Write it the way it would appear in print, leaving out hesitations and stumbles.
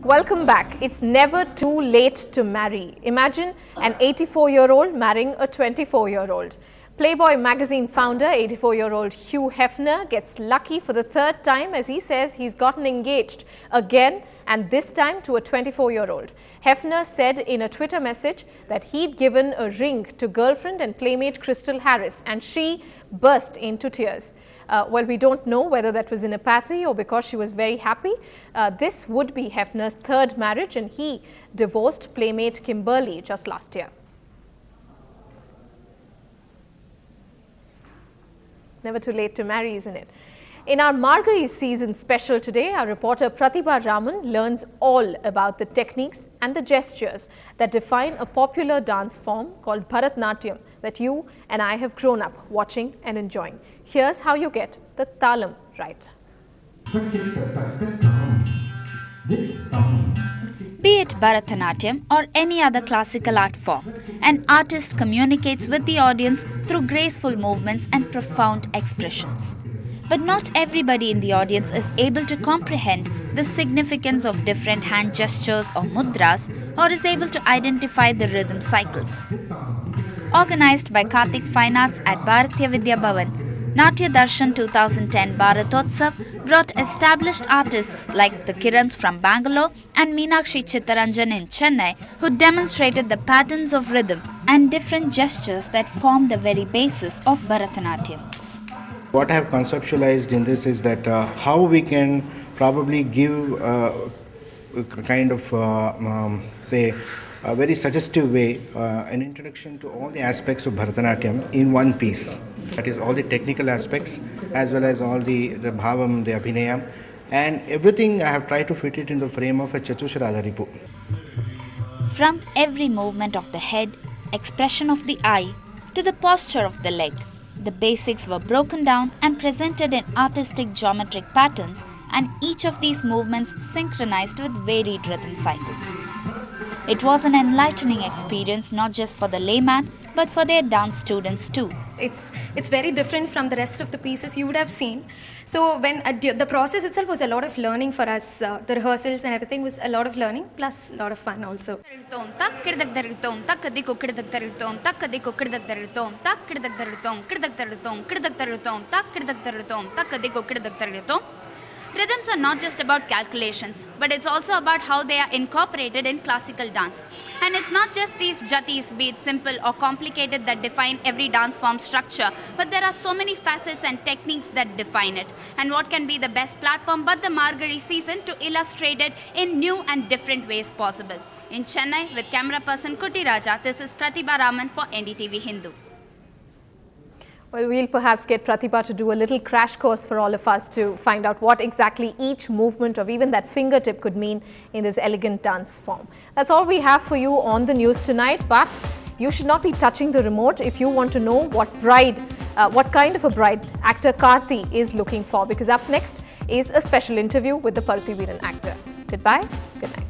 Welcome back. It's never too late to marry. Imagine an 84-year-old marrying a 24-year-old. Playboy magazine founder, 84-year-old Hugh Hefner, gets lucky for the third time as he says he's gotten engaged again, and this time to a 24-year-old. Hefner said in a Twitter message that he'd given a ring to girlfriend and playmate Crystal Harris, and she burst into tears. Well, we don't know whether that was in apathy or because she was very happy. This would be Hefner's third marriage, and he divorced playmate Kimberly just last year. Never too late to marry, isn't it? In our Margari season special today, our reporter Pratibha Raman learns all about the techniques and the gestures that define a popular dance form called Bharatnatyam that you and I have grown up watching and enjoying. Here's how you get the talam right. Be it Bharatanatyam or any other classical art form, an artist communicates with the audience through graceful movements and profound expressions. But not everybody in the audience is able to comprehend the significance of different hand gestures or mudras, or is able to identify the rhythm cycles. Organized by Karthik Fine Arts at Bharatiya Vidya Bhavan, Natya Darshan 2010 Bharatotsav brought established artists like the Kirans from Bangalore and Meenakshi Chittaranjan in Chennai, who demonstrated the patterns of rhythm and different gestures that form the very basis of Bharatanatyam. What I have conceptualized in this is that how we can probably give a kind of, say, a very suggestive way, an introduction to all the aspects of Bharatanatyam in one piece. That is all the technical aspects as well as all the bhavam, the abhinayam, and everything I have tried to fit it in the frame of a Chatusharadharipu. From every movement of the head, expression of the eye, to the posture of the leg, the basics were broken down and presented in artistic geometric patterns, and each of these movements synchronized with varied rhythm cycles. It was an enlightening experience not just for the layman but for their dance students too. It's very different from the rest of the pieces you would have seen. So when the process itself was a lot of learning for us, the rehearsals and everything was a lot of learning plus a lot of fun also. Rhythms are not just about calculations, but it's also about how they are incorporated in classical dance. And it's not just these jatis, be it simple or complicated, that define every dance form structure, but there are so many facets and techniques that define it. And what can be the best platform but the Margari season to illustrate it in new and different ways possible. In Chennai, with camera person Kuti Raja, this is Pratibha Raman for NDTV Hindu. Well, we'll perhaps get Pratibha to do a little crash course for all of us to find out what exactly each movement of even that fingertip could mean in this elegant dance form. That's all we have for you on the news tonight, but you should not be touching the remote if you want to know what kind of a bride actor Karthi is looking for, because up next is a special interview with the Paruthi Veeran actor. Goodbye, good night.